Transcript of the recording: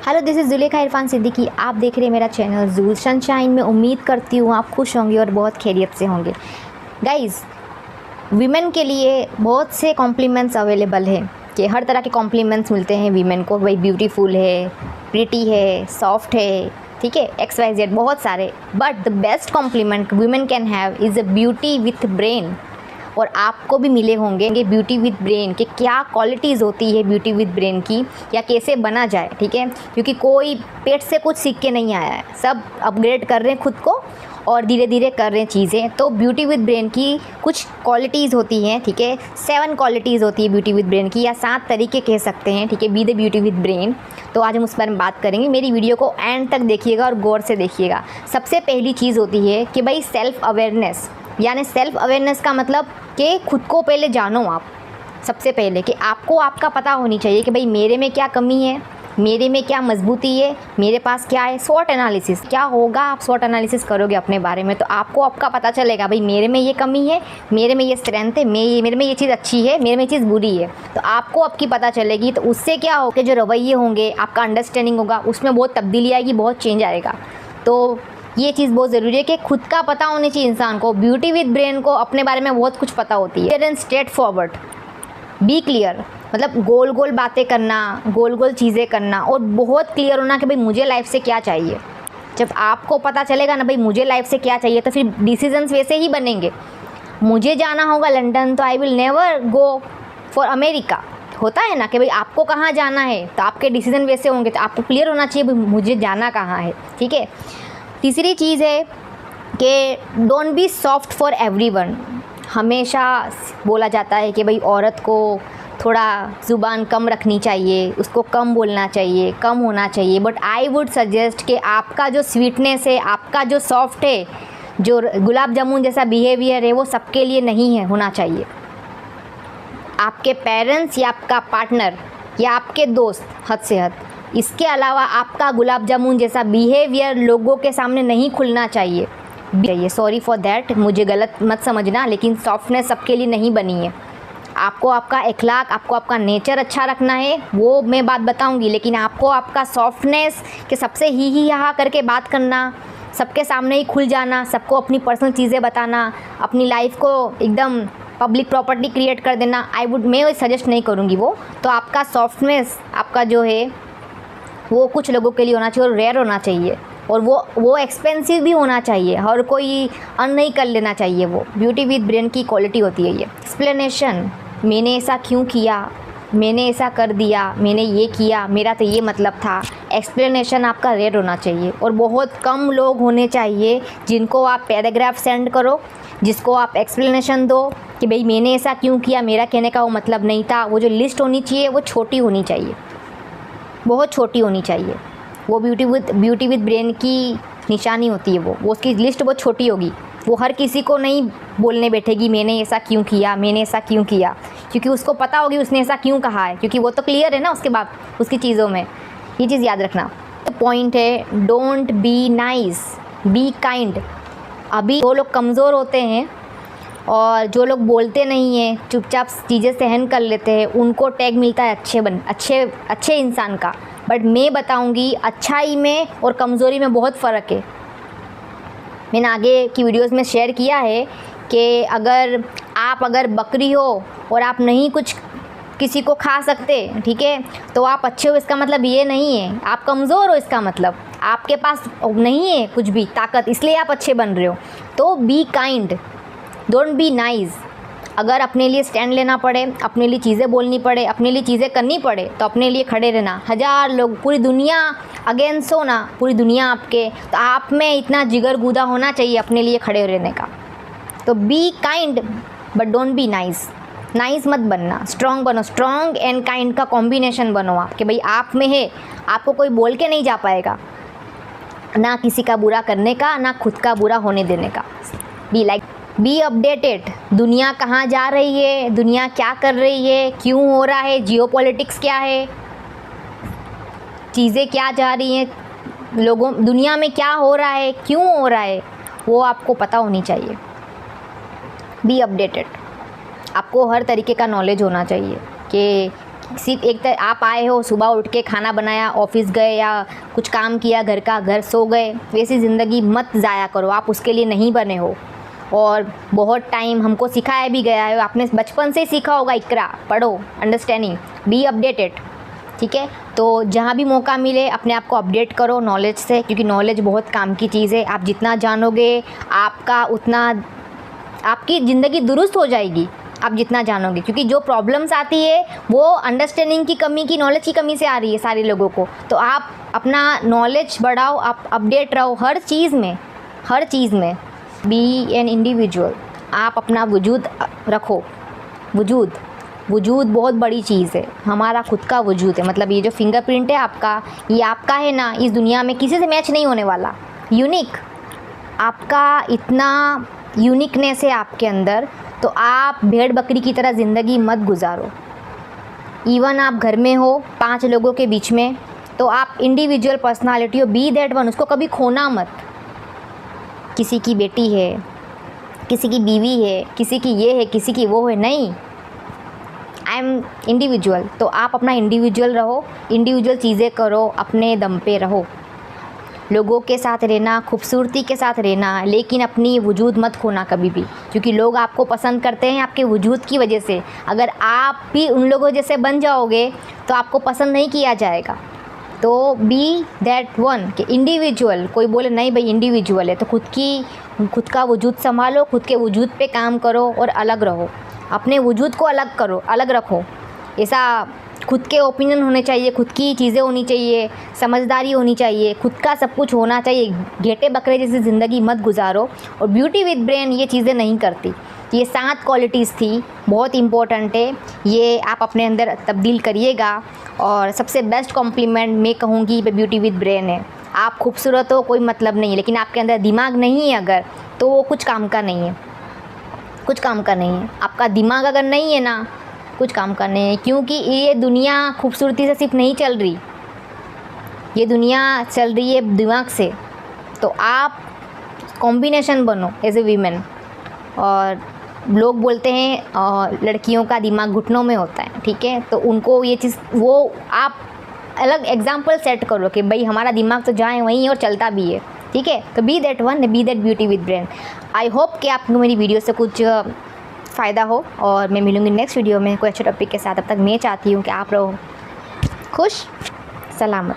Hello, this is Zulekha Irfan Siddiqui. आप देख रहे हैं मेरा चैनल जूल सनशाइन में। उम्मीद करती हूँ आप खुश होंगे और बहुत खैरियत से होंगे। गाइज़, वीमेन के लिए बहुत से कॉम्प्लीमेंट्स अवेलेबल हैं कि हर तरह के कॉम्प्लीमेंट्स मिलते हैं वीमेन को। भाई ब्यूटीफुल है, प्रिटी है, सॉफ्ट है, ठीक है, XYZ बहुत सारे। But the best compliment women can have is a beauty with brain. और आपको भी मिले होंगे ब्यूटी विद ब्रेन के क्या क्वालिटीज़ होती है ब्यूटी विद ब्रेन की, या कैसे बना जाए, ठीक है। क्योंकि कोई पेट से कुछ सीख के नहीं आया है, सब अपग्रेड कर रहे हैं खुद को और धीरे धीरे कर रहे हैं चीज़ें। तो ब्यूटी विद ब्रेन की कुछ क्वालिटीज़ होती हैं, ठीक है। 7 क्वालिटीज़ होती है ब्यूटी विद ब्रेन की, या 7 तरीके कह सकते हैं, ठीक है, be the beauty with brain. तो आज हम उस बारे में बात करेंगे। मेरी वीडियो को एंड तक देखिएगा और गौर से देखिएगा। सबसे पहली चीज़ होती है कि भाई सेल्फ़ अवेयरनेस, यानी सेल्फ़ अवेयरनेस का मतलब कि खुद को पहले जानो आप। सबसे पहले कि आपको आपका पता होनी चाहिए कि भाई मेरे में क्या कमी है, मेरे में क्या मजबूती है, मेरे पास क्या है। स्वॉट एनालिसिस क्या होगा, आप स्वॉट एनालिसिस करोगे अपने बारे में तो आपको आपका पता चलेगा भाई मेरे में ये कमी है, मेरे में ये स्ट्रेंथ है, मेरे में ये चीज़ अच्छी है, मेरे में ये चीज़ बुरी है। तो आपको आपकी पता चलेगी। तो उससे क्या होगा, जो रवैये होंगे, आपका अंडरस्टैंडिंग होगा, उसमें बहुत तब्दीली आएगी, बहुत चेंज आएगा। तो ये चीज़ बहुत ज़रूरी है कि खुद का पता होनी चाहिए इंसान को। ब्यूटी विद ब्रेन को अपने बारे में बहुत कुछ पता होती है। Clear and straight forward, be clear, मतलब गोल गोल बातें करना, गोल गोल चीज़ें करना, और बहुत क्लियर होना कि भाई मुझे लाइफ से क्या चाहिए। जब आपको पता चलेगा ना भाई मुझे लाइफ से क्या चाहिए, तो फिर डिसीजंस वैसे ही बनेंगे। मुझे जाना होगा लंदन, तो I will never go for America. होता है ना कि भाई आपको कहाँ जाना है, तो आपके डिसीजन वैसे होंगे। तो आपको क्लियर होना चाहिए भाई मुझे जाना कहाँ है, ठीक है। तीसरी चीज़ है कि don't be soft for everyone. हमेशा बोला जाता है कि भाई औरत को थोड़ा ज़ुबान कम रखनी चाहिए, उसको कम बोलना चाहिए, कम होना चाहिए। बट आई वुड सजेस्ट कि आपका जो स्वीटनेस है, आपका जो सॉफ्ट है, जो गुलाब जामुन जैसा बिहेवियर है, वो सबके लिए नहीं है होना चाहिए। आपके पेरेंट्स या आपका पार्टनर या आपके दोस्त हद से हद, इसके अलावा आपका गुलाब जामुन जैसा बिहेवियर लोगों के सामने नहीं खुलना चाहिए। सॉरी फॉर दैट, मुझे गलत मत समझना, लेकिन सॉफ्टनेस सबके लिए नहीं बनी है। आपको आपका अखलाक, आपको आपका नेचर अच्छा रखना है, वो मैं बात बताऊंगी। लेकिन आपको आपका सॉफ्टनेस कि सबसे ही यहाँ करके बात करना, सबके सामने ही खुल जाना, सबको अपनी पर्सनल चीज़ें बताना, अपनी लाइफ को एकदम पब्लिक प्रॉपर्टी क्रिएट कर देना, मैं सजेस्ट नहीं करूँगी वो। तो आपका सॉफ्टनेस, आपका जो है वो कुछ लोगों के लिए होना चाहिए और रेयर होना चाहिए, और वो एक्सपेंसिव भी होना चाहिए। हर कोई अर्न नहीं कर लेना चाहिए। वो ब्यूटी विद ब्रेन की क्वालिटी होती है ये। एक्सप्लेनेशन, मैंने ऐसा क्यों किया, मैंने ऐसा कर दिया, मैंने ये किया, मेरा तो ये मतलब था। एक्सप्लेनेशन आपका रेयर होना चाहिए, और बहुत कम लोग होने चाहिए जिनको आप पैराग्राफ सेंड करो, जिसको आप एक्सप्लेनेशन दो कि भाई मैंने ऐसा क्यों किया, मेरा कहने का वो मतलब नहीं था। वो जो लिस्ट होनी चाहिए वो छोटी होनी चाहिए, बहुत छोटी होनी चाहिए। वो ब्यूटी विद ब्रेन की निशानी होती है वो उसकी लिस्ट बहुत छोटी होगी। वो हर किसी को नहीं बोलने बैठेगी मैंने ऐसा क्यों किया, मैंने ऐसा क्यों किया, क्योंकि उसको पता होगी उसने ऐसा क्यों कहा है, क्योंकि वो तो क्लियर है ना उसके बाद उसकी चीज़ों में। ये चीज़ याद रखना। तो पॉइंट है don't be nice, be kind. अभी जो लोग कमज़ोर होते हैं और जो लोग बोलते नहीं हैं, चुपचाप चीज़ें सहन कर लेते हैं, उनको टैग मिलता है अच्छे इंसान का। बट मैं बताऊंगी अच्छाई में और कमज़ोरी में बहुत फ़र्क है। मैंने आगे की वीडियोस में शेयर किया है कि अगर बकरी हो और आप नहीं कुछ किसी को खा सकते, ठीक है, तो आप अच्छे हो इसका मतलब ये नहीं है। आप कमज़ोर हो इसका मतलब आपके पास नहीं है कुछ भी ताकत, इसलिए आप अच्छे बन रहे हो। तो be kind, don't be nice. अगर अपने लिए स्टैंड लेना पड़े, अपने लिए चीज़ें बोलनी पड़े, अपने लिए चीज़ें करनी पड़े, तो अपने लिए खड़े रहना। 1000 लोग, पूरी दुनिया अगेंस्ट हो ना, पूरी दुनिया आपके, तो आप में इतना जिगर गूदा होना चाहिए अपने लिए खड़े रहने का। तो be kind but don't be nice. Nice मत बनना, स्ट्रॉन्ग बनो। स्ट्रॉन्ग एंड काइंड का कॉम्बिनेशन बनो आप, कि भाई आप में है, आपको कोई बोल के नहीं जा पाएगा, ना किसी का बुरा करने का, ना खुद का बुरा होने देने का। Be updated. दुनिया कहाँ जा रही है, दुनिया क्या कर रही है, क्यों हो रहा है, जियोपॉलिटिक्स क्या है, चीज़ें क्या जा रही हैं, दुनिया में क्या हो रहा है, क्यों हो रहा है, वो आपको पता होनी चाहिए। Be updated. आपको हर तरीके का नॉलेज होना चाहिए कि सिर्फ एक तरह आप आए हो, सुबह उठ के खाना बनाया, ऑफिस गए या कुछ काम किया घर का, घर सो गए, वैसी ज़िंदगी मत ज़ाया करो। आप उसके लिए नहीं बने हो। और बहुत टाइम हमको सिखाया भी गया है, आपने बचपन से ही सीखा होगा, इकरा पढ़ो, अंडरस्टैंडिंग, बी अपडेटेड, ठीक है। तो जहाँ भी मौका मिले अपने आप को अपडेट करो नॉलेज से, क्योंकि नॉलेज बहुत काम की चीज़ है। आप जितना जानोगे आपका उतना आपकी ज़िंदगी दुरुस्त हो जाएगी, आप जितना जानोगे। क्योंकि जो प्रॉब्लम्स आती है वो अंडरस्टैंडिंग की कमी की, नॉलेज की कमी से आ रही है सारे लोगों को। तो आप अपना नॉलेज बढ़ाओ, आप अपडेट रहो हर चीज़ में, हर चीज़ में। बी एन इंडिविजुअल, आप अपना वजूद रखो। वजूद बहुत बड़ी चीज़ है, हमारा खुद का वजूद है। मतलब ये जो फिंगरप्रिंट है आपका, ये आपका है ना, इस दुनिया में किसी से मैच नहीं होने वाला। यूनिक, आपका इतना यूनिकनेस है आपके अंदर। तो आप भेड़ बकरी की तरह ज़िंदगी मत गुजारो। इवन आप घर में हो 5 लोगों के बीच में, तो आप इंडिविजुअल पर्सनालिटी हो, बी दैट वन, उसको कभी खोना मत। किसी की बेटी है, किसी की बीवी है, किसी की ये है, किसी की वो है, नहीं, आई एम इंडिविजुअल। तो आप अपना इंडिविजुअल रहो, इंडिविजुअल चीज़ें करो, अपने दम पे रहो। लोगों के साथ रहना, खूबसूरती के साथ रहना, लेकिन अपनी वजूद मत खोना कभी भी, क्योंकि लोग आपको पसंद करते हैं आपके वजूद की वजह से। अगर आप भी उन लोगों जैसे बन जाओगे तो आपको पसंद नहीं किया जाएगा। तो बी दैट वन कि इंडिविजुअल, कोई बोले नहीं भाई इंडिविजुअल है, तो खुद का वजूद संभालो, खुद के वजूद पे काम करो और अलग रहो। अपने वजूद को अलग करो, अलग रखो। ऐसा खुद के ओपिनियन होने चाहिए, खुद की चीज़ें होनी चाहिए, समझदारी होनी चाहिए, खुद का सब कुछ होना चाहिए। घेटे बकरे जैसी ज़िंदगी मत गुजारो। और ब्यूटी विद ब्रेन ये चीज़ें नहीं करती। ये 7 क्वालिटीज़ थी, बहुत इम्पोर्टेंट है, ये आप अपने अंदर तब्दील करिएगा। और सबसे बेस्ट कॉम्प्लीमेंट मैं कहूँगी ब्यूटी विद ब्रेन है। आप खूबसूरत हो कोई मतलब नहीं है, लेकिन आपके अंदर दिमाग नहीं है अगर, तो वो कुछ काम का नहीं है, कुछ काम का नहीं है। आपका दिमाग अगर नहीं है ना, कुछ काम का नहीं है। क्योंकि ये दुनिया खूबसूरती से सिर्फ नहीं चल रही, ये दुनिया चल रही है दिमाग से। तो आप कॉम्बिनेशन बनो एज ए वीमेन। और लोग बोलते हैं लड़कियों का दिमाग घुटनों में होता है, ठीक है, तो उनको ये चीज़, वो आप अलग एग्जाम्पल सेट करो कि भाई हमारा दिमाग तो जहाँ है वहीं है और चलता भी है, ठीक है। तो be that one, be that beauty with brain. I hope कि आपको मेरी वीडियो से कुछ फ़ायदा हो, और मैं मिलूँगी नेक्स्ट वीडियो में कोई अच्छे टॉपिक के साथ। अब तक मैं चाहती हूँ कि आप रहो खुश सलामत।